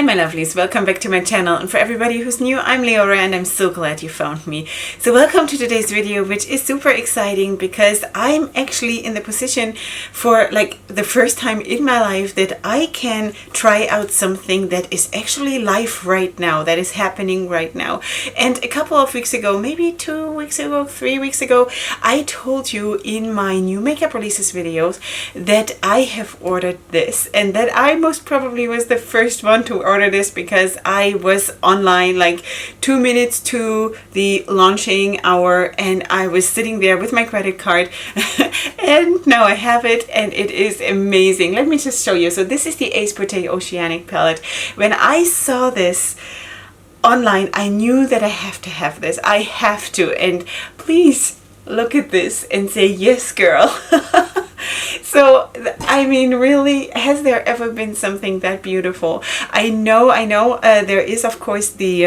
Hi my lovelies, welcome back to my channel, and for everybody who's new, I'm Leorah and I'm so glad you found me. So welcome to today's video, which is super exciting because I'm actually in the position for like the first time in my life that I can try out something that is actually live right now, that is happening right now. And a couple of weeks ago, maybe 2 weeks ago, 3 weeks ago, I told you in my new makeup releases videos that I have ordered this and that I most probably was the first one to order this because I was online like 2 minutes to the launching hour and I was sitting there with my credit card and now I have it and it is amazing. Let me just show you. So this is the Ace Beauté Oceanic Palette. When I saw this online, I knew that I have to have this. I have to, and please look at this and say yes girl. So I mean, really, has there ever been something that beautiful? I know there is of course the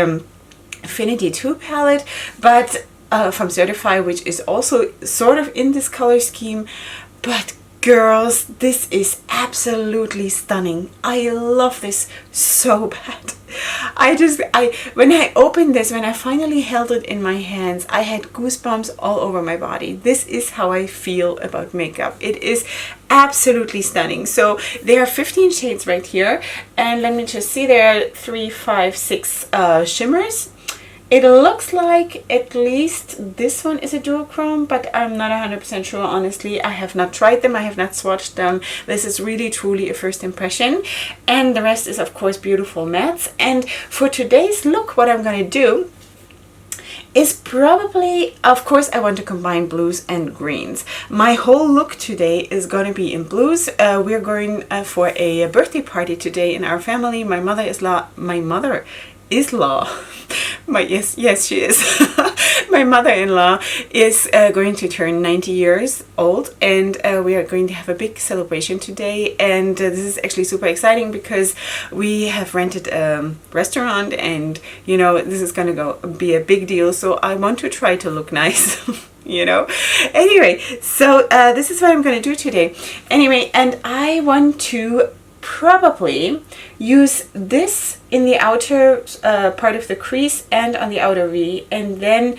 Affinity 2 palette, but from Certify, which is also sort of in this color scheme, but girls, this is absolutely stunning. I love this so bad. When I opened this, when I finally held it in my hands, I had goosebumps all over my body. This is how I feel about makeup. It is absolutely stunning. So there are 15 shades right here, and let me just see, there are 3, 5, 6 shimmers. It looks like at least this one is a duochrome, but I'm not 100% sure, honestly. I have not tried them, I have not swatched them. This is really truly a first impression. And the rest is of course beautiful mattes. And for today's look, what I'm going to do is probably, of course, I want to combine blues and greens. My whole look today is going to be in blues. We're going for a birthday party today in our family. My mother-in-law, yes she is. My mother-in-law is going to turn 90 years old, and we are going to have a big celebration today, and this is actually super exciting because we have rented a restaurant, and you know, this is going to be a big deal, so I want to try to look nice. You know, anyway, so this is what I'm going to do today anyway, and I want to probably use this in the outer part of the crease and on the outer V, and then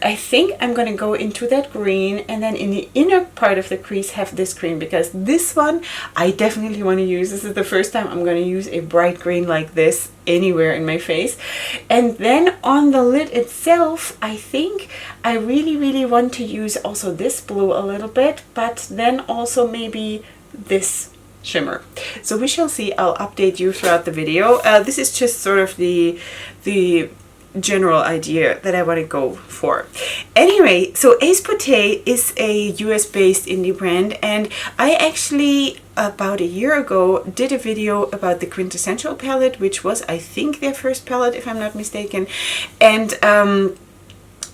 I think I'm going to go into that green, and then in the inner part of the crease have this green, because this one I definitely want to use. This is the first time I'm going to use a bright green like this anywhere in my face. And then on the lid itself, I think I really want to use also this blue a little bit, but then also maybe this shimmer. So we shall see. I'll update you throughout the video. This is just sort of the general idea that I want to go for. Anyway, so Ace Beauté is a US based indie brand, and I actually about a year ago did a video about the Quintessential palette, which was I think their first palette if I'm not mistaken, and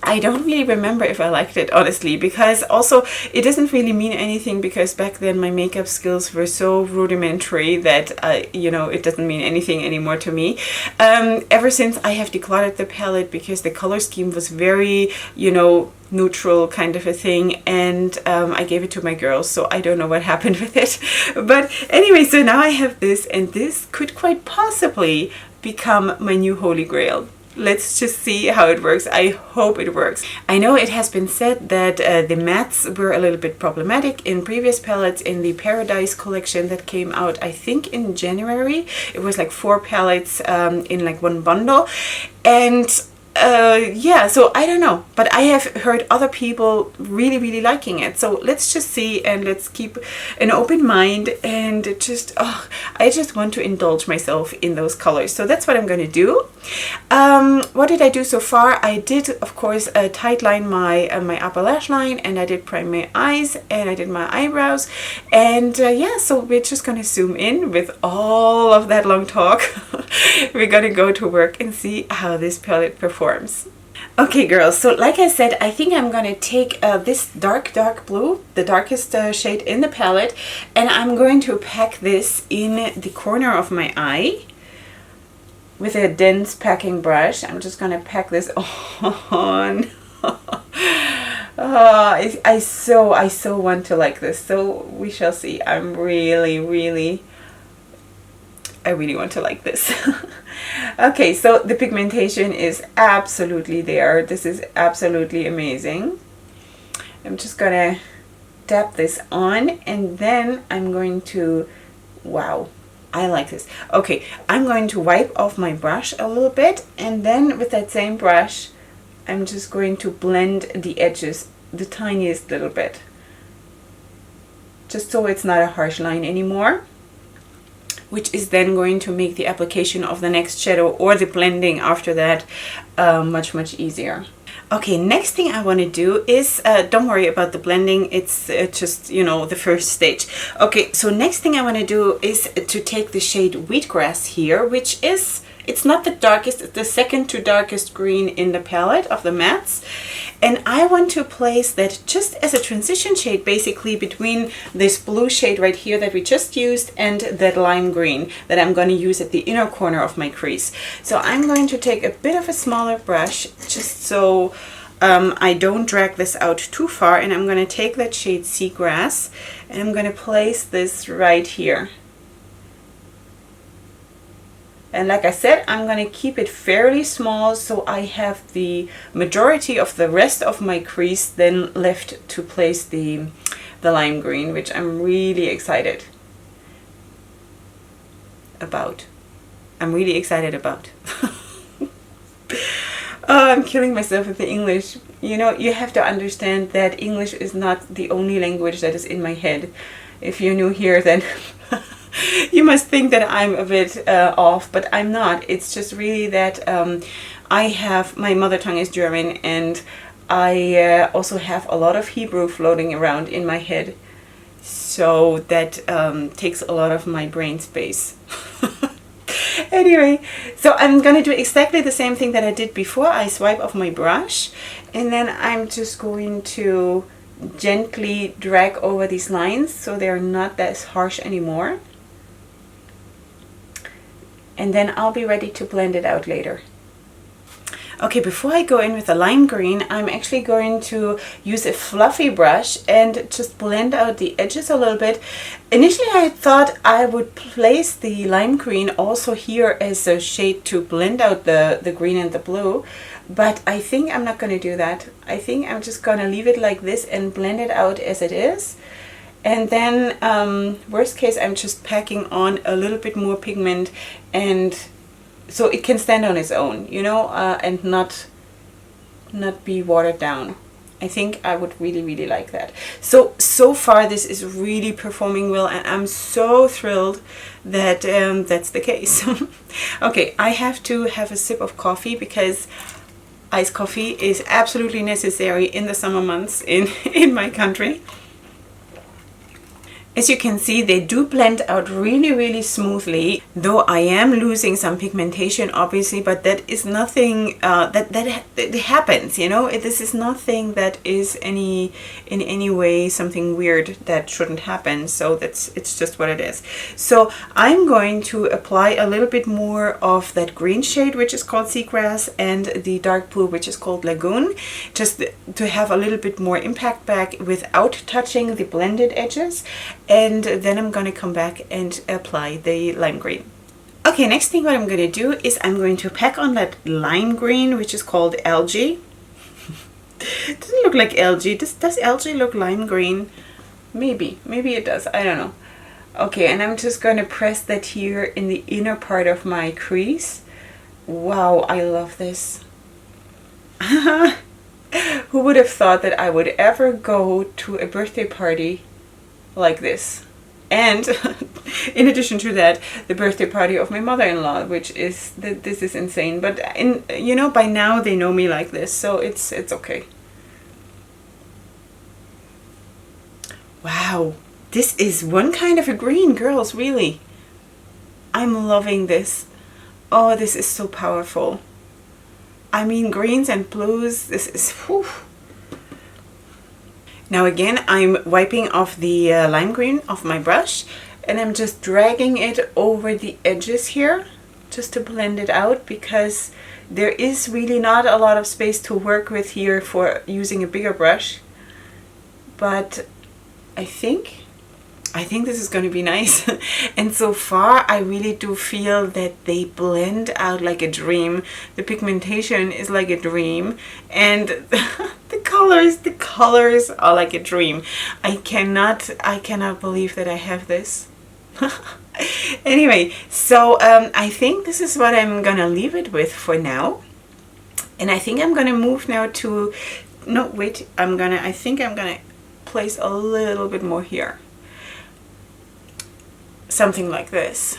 I don't really remember if I liked it, honestly, because also it doesn't really mean anything, because back then my makeup skills were so rudimentary that, you know, it doesn't mean anything anymore to me. Ever since I have decluttered the palette because the color scheme was very, you know, neutral kind of a thing, and I gave it to my girls, so I don't know what happened with it. But anyway, so now I have this, and this could quite possibly become my new holy grail. Let's just see how it works. I hope it works. I know it has been said that the mattes were a little bit problematic in previous palettes in the Paradise collection that came out, I think, in January. It was like 4 palettes in like one bundle. And yeah, so I don't know, but I have heard other people really liking it. So let's just see, and let's keep an open mind, and just I just want to indulge myself in those colors. So that's what I'm going to do. What did I do so far? I did, of course, tight line my my upper lash line, and I did prime my eyes, and I did my eyebrows, and yeah, so we're just gonna zoom in with all of that long talk. We're gonna go to work and see how this palette performs. Okay girls, so like I said, I think I'm gonna take this dark blue, the darkest shade in the palette, and I'm going to pack this in the corner of my eye with a dense packing brush. I'm just gonna pack this on. I so want to like this, so we shall see. I'm really I really want to like this. Okay, so the pigmentation is absolutely there. This is absolutely amazing. I'm just gonna dab this on, and then I'm going to, wow, I like this. Okay, I'm going to wipe off my brush a little bit, and then with that same brush I'm just going to blend the edges the tiniest little bit, just so it's not a harsh line anymore, which is then going to make the application of the next shadow or the blending after that much easier. Okay, next thing I want to do is, don't worry about the blending, it's just, you know, the first stage. Okay, so next thing I want to do is to take the shade Wheatgrass here, which is, it's not the darkest, it's the second to darkest green in the palette of the mattes. And I want to place that just as a transition shade, basically between this blue shade right here that we just used and that lime green that I'm going to use at the inner corner of my crease. So I'm going to take a bit of a smaller brush, just so I don't drag this out too far, and I'm going to take that shade Seagrass and I'm going to place this right here. And like I said, I'm going to keep it fairly small, so I have the majority of the rest of my crease then left to place the lime green, which I'm really excited about. I'm really excited about. Oh, I'm killing myself with the English. You know, you have to understand that English is not the only language that is in my head. If you're new here, then you must think that I'm a bit off, but I'm not. It's just really that I have, my mother tongue is German, and I also have a lot of Hebrew floating around in my head. So that takes a lot of my brain space. Anyway, so I'm going to do exactly the same thing that I did before. I swipe off my brush, and then I'm just going to gently drag over these lines so they're not as harsh anymore. And then I'll be ready to blend it out later. Okay, before I go in with the lime green, I'm actually going to use a fluffy brush and just blend out the edges a little bit. Initially I thought I would place the lime green also here as a shade to blend out the green and the blue, but I think I'm not going to do that. I think I'm just going to leave it like this and blend it out as it is. And then worst case, I'm just packing on a little bit more pigment, and so it can stand on its own, you know, and not be watered down. I think I would really like that. So far this is really performing well, and I'm so thrilled that that's the case. Okay, I have to have a sip of coffee because iced coffee is absolutely necessary in the summer months in my country. As you can see, they do blend out really smoothly, though I am losing some pigmentation obviously, but that is nothing that happens, you know. This is nothing that is in any way something weird that shouldn't happen, so it's just what it is. So I'm going to apply a little bit more of that green shade, which is called Seagrass, and the dark blue, which is called Lagoon, just to have a little bit more impact back without touching the blended edges. And then I'm going to come back and apply the lime green. Okay, next thing what I'm going to do is I'm going to pack on that lime green, which is called Algae. It doesn't look like algae. Does algae look lime green? Maybe it does. I don't know. Okay, and I'm just going to press that here in the inner part of my crease. Wow, I love this. Who would have thought that I would ever go to a birthday party like this? And in addition to that, the birthday party of my mother-in-law, which is this is insane. But you know, by now they know me like this, so it's okay. Wow, this is one kind of a green, girls, really. I'm loving this. Oh, this is so powerful. I mean, greens and blues, this is, whew. Now again, I'm wiping off the lime green off my brush, and I'm just dragging it over the edges here just to blend it out, because there is really not a lot of space to work with here for using a bigger brush. But I think I think this is going to be nice. And so far I really do feel that they blend out like a dream. The pigmentation is like a dream, and the colors are like a dream. I cannot believe that I have this. Anyway, so I think this is what I'm gonna leave it with for now. And I think I'm gonna move now to, no wait, I think I'm gonna place a little bit more here. Something like this.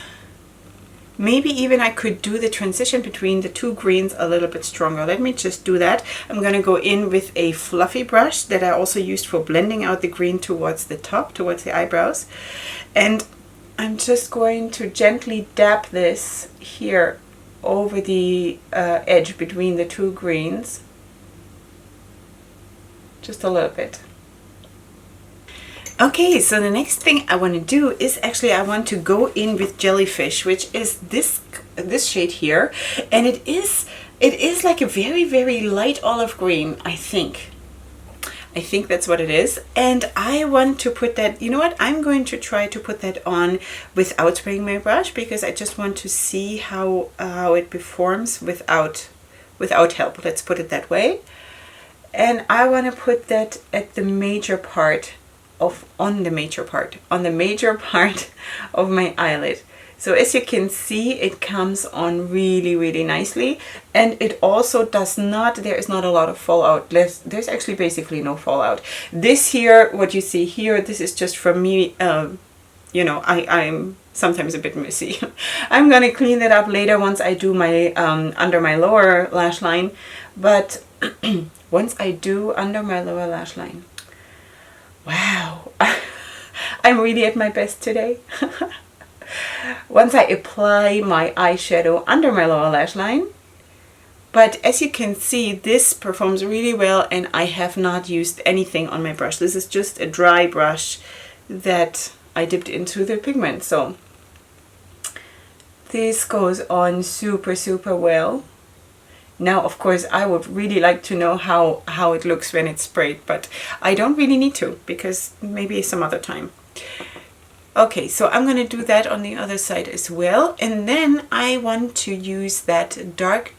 Maybe even I could do the transition between the two greens a little bit stronger. Let me just do that. I'm gonna go in with a fluffy brush that I also used for blending out the green towards the top, towards the eyebrows. And I'm just going to gently dab this here over the edge between the two greens. Just a little bit. Okay, so the next thing I want to do is actually I want to go in with Jellyfish, which is this shade here, and it is like a very, very light olive green, I think. I think that's what it is. And I want to put that, you know what, I'm going to try to put that on without spraying my brush, because I just want to see how it performs without help, let's put it that way. And I want to put that at the major part on the major part of my eyelid. So as you can see, it comes on really, really nicely, and it also does not, there is not a lot of fallout. There's actually basically no fallout. This here, what you see here, this is just from me, you know, I'm sometimes a bit messy. I'm gonna clean that up later once I do my under my lower lash line, but once I do under my lower lash line, wow, I'm really at my best today. Once I apply my eyeshadow under my lower lash line. But as you can see, this performs really well, and I have not used anything on my brush. This is just a dry brush that I dipped into the pigment. So this goes on super, super well. Now, of course, I would really like to know how it looks when it's sprayed, but I don't really need to, because maybe some other time. Okay, so I'm going to do that on the other side as well. And then I want to use that dark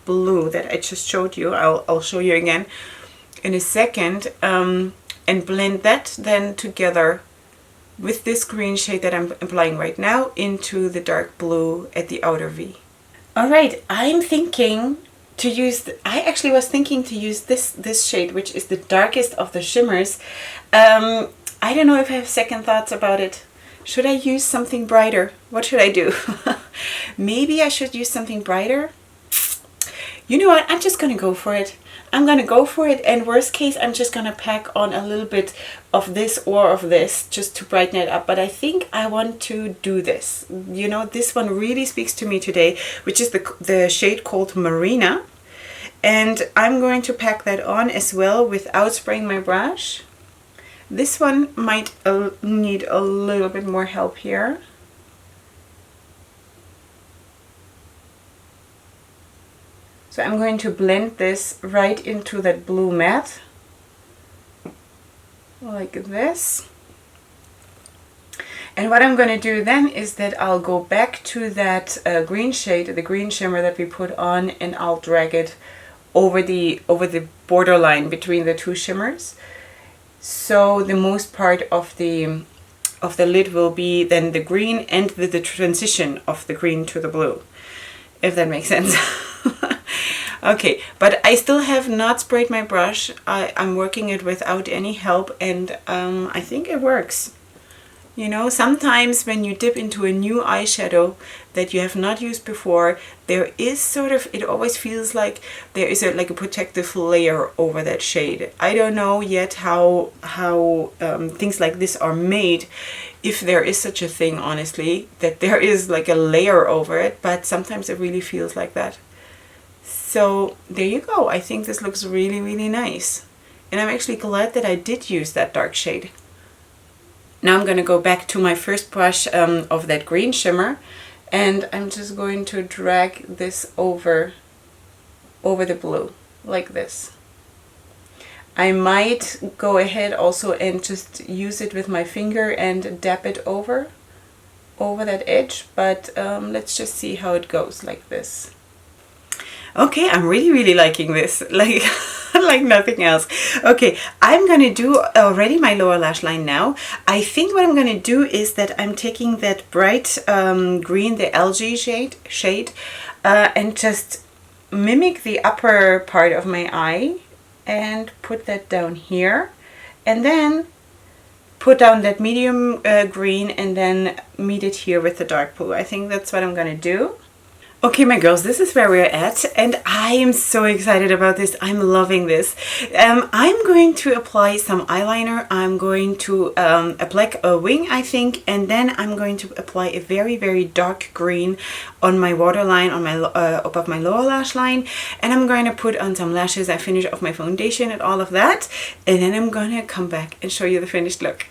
blue that I just showed you. I'll show you again in a second, and blend that then together with this green shade that I'm applying right now into the dark blue at the outer V. All right, I'm thinking to use, I actually was thinking to use this shade, which is the darkest of the shimmers. I don't know if I have second thoughts about it. Should I use something brighter? What should I do? Maybe I should use something brighter. You know what? I'm just going to go for it. I'm going to go for it, and worst case, I'm just going to pack on a little bit of this or of this just to brighten it up. But I think I want to do this. You know, this one really speaks to me today, which is the shade called Marina. And I'm going to pack that on as well without spraying my brush. This one might need a little bit more help here. So I'm going to blend this right into that blue matte, like this. And what I'm going to do then is that I'll go back to that green shade, the green shimmer that we put on, and I'll drag it over the borderline between the two shimmers. So the most part of the lid will be then the green and the transition of the green to the blue, if that makes sense. Okay, but I still have not sprayed my brush. I'm working it without any help, and I think it works. You know, sometimes when you dip into a new eyeshadow that you have not used before, there is sort of, it always feels like there is like a protective layer over that shade. I don't know yet how things like this are made, if there is such a thing, honestly, that there is like a layer over it, but sometimes it really feels like that. So there you go. I think this looks really, really nice. And I'm actually glad that I did use that dark shade. Now I'm going to go back to my first brush of that green shimmer, and I'm just going to drag this over the blue, like this. I might go ahead also and just use it with my finger and dab it over that edge, but let's just see how it goes like this. Okay, I'm really liking this, like like nothing else. Okay, I'm gonna do already my lower lash line now. I think what I'm gonna do is that I'm taking that bright green, the algae shade, and just mimic the upper part of my eye and put that down here, and then put down that medium green and then meet it here with the dark blue. I think that's what I'm gonna do. Okay, my girls, this is where we're at, and I am so excited about this. I'm loving this. I'm going to apply some eyeliner. I'm going to apply a wing, I think, and then I'm going to apply a very dark green on my waterline, on my above my lower lash line, and I'm going to put on some lashes. I finish off my foundation and all of that, and then I'm going to come back and show you the finished look.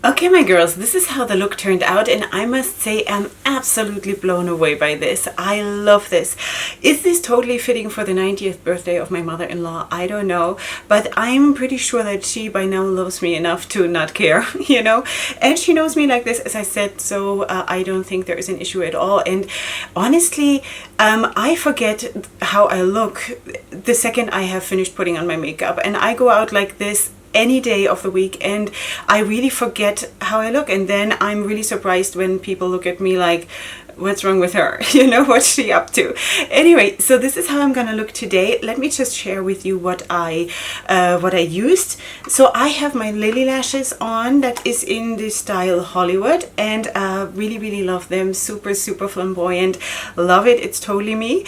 Okay, my girls, this is how the look turned out, and I must say I'm absolutely blown away by this. I love this. Is this totally fitting for the 90th birthday of my mother-in-law? I don't know, but I'm pretty sure that she by now loves me enough to not care, you know, and she knows me like this, as I said, so I don't think there is an issue at all. And honestly, I forget how I look the second I have finished putting on my makeup, and I go out like this any day of the week and I really forget how I look, and then I'm really surprised when people look at me like, what's wrong with her? You know, what's she up to? Anyway, so this is how I'm gonna look today. Let me just share with you what I used. So I have my Lily lashes on, that is in the style Hollywood, and really love them. Super flamboyant, love it. It's totally me.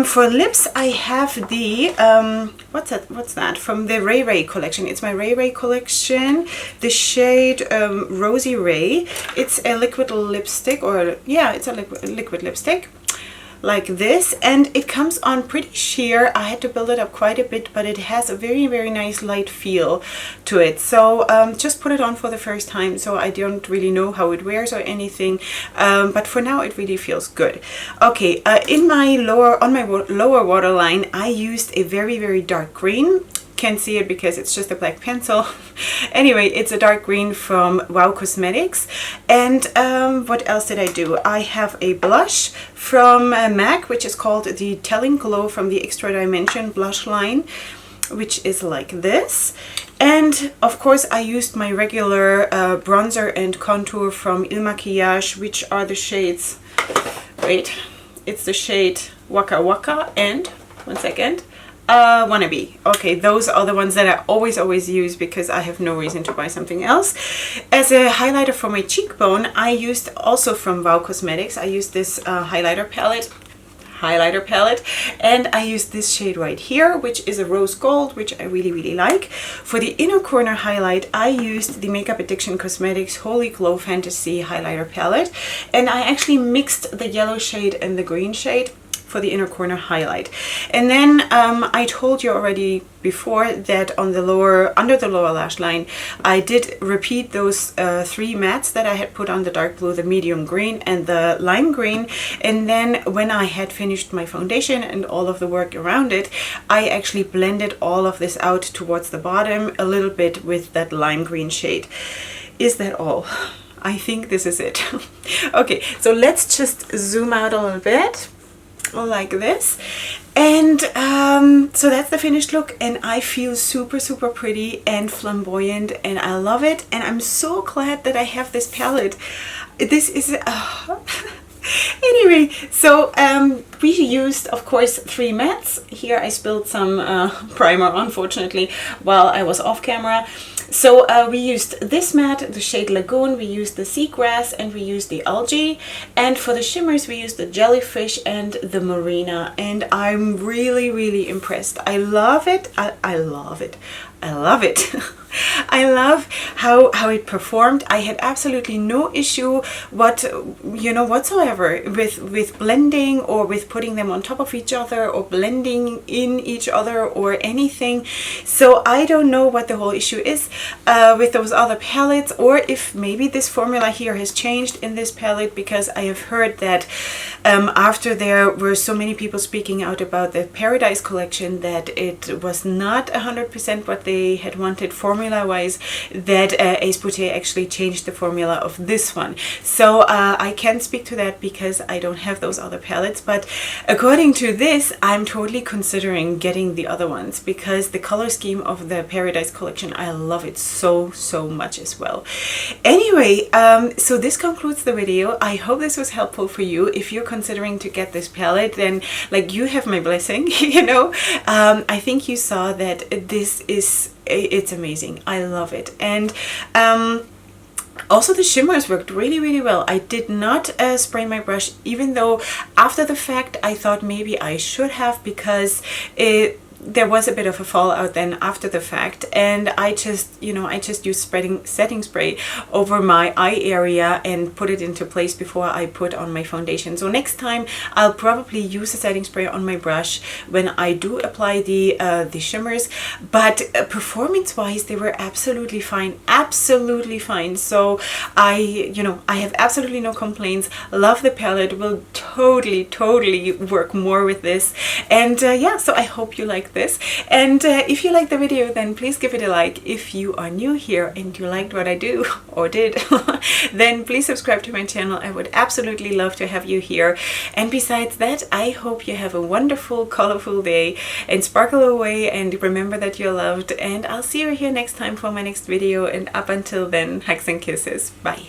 For lips, I have the what's that from the Ray Ray collection. It's my Ray Ray collection, the shade Rosy Ray. It's a liquid lipstick, or yeah, it's a liquid lipstick like this, and it comes on pretty sheer. I had to build it up quite a bit, but it has a very nice light feel to it. So just put it on for the first time, so I don't really know how it wears or anything, but for now it really feels good. Okay, on my lower waterline, I used a very dark green. Can't see it because it's just a black pencil. Anyway, it's a dark green from Wow Cosmetics. And what else did I do? I have a blush from MAC, which is called the Telling Glow from the Extra Dimension blush line, which is like this. And of course I used my regular bronzer and contour from Il Maquillage, which are the shades, wait, it's the shade Waka Waka and, one second, Wannabe. Okay, those are the ones that I always use because I have no reason to buy something else. As a highlighter for my cheekbone, I used also from Wow Cosmetics. I used this highlighter palette, and I used this shade right here, which is a rose gold, which I really like. For the inner corner highlight, I used the Makeup Addiction Cosmetics Holy Glow Fantasy highlighter palette, and I actually mixed the yellow shade and the green shade for the inner corner highlight. And then I told you already before that on the under the lower lash line, I did repeat those 3 mattes that I had put on, the dark blue, the medium green, and the lime green. And then when I had finished my foundation and all of the work around it, I actually blended all of this out towards the bottom a little bit with that lime green shade. Is that all? I think this is it. Okay, so let's just zoom out a little bit, like this, and so that's the finished look, and I feel super pretty and flamboyant, and I love it, and I'm so glad that I have this palette. This is anyway, so we used, of course, 3 mattes. Here I spilled some primer, unfortunately, while I was off camera. So we used this matte, the shade Lagoon, we used the Seagrass, and we used the Algae. And for the shimmers, we used the Jellyfish and the Marina. And I'm really impressed. I love it. I love it. I love it. I love how it performed. I had absolutely no issue whatsoever with blending or with putting them on top of each other or blending in each other or anything. So I don't know what the whole issue is with those other palettes, or if maybe this formula here has changed in this palette, because I have heard that after there were so many people speaking out about the Paradise collection that it was not 100% what they had wanted formula-wise, that Ace Beauté actually changed the formula of this one. So I can't speak to that because I don't have those other palettes, but according to this, I'm totally considering getting the other ones because the color scheme of the Paradise collection, I love it so much as well. Anyway, so this concludes the video. I hope this was helpful for you. If you're considering to get this palette, then like you have my blessing, you know. I think you saw that it's amazing. I love it. And also the shimmers worked really well. I did not spray my brush, even though after the fact I thought maybe I should have, because there was a bit of a fallout then after the fact, and I just used setting spray over my eye area and put it into place before I put on my foundation. So next time I'll probably use a setting spray on my brush when I do apply the shimmers, but performance wise they were absolutely fine, so I have absolutely no complaints. Love the palette, will totally work more with this, and yeah, so I hope you like this. And if you like the video, then please give it a like. If you are new here and you liked what I do or did, then please subscribe to my channel. I would absolutely love to have you here. And besides that, I hope you have a wonderful, colorful day and sparkle away, and remember that you're loved. And I'll see you here next time for my next video, and up until then, hugs and kisses. Bye.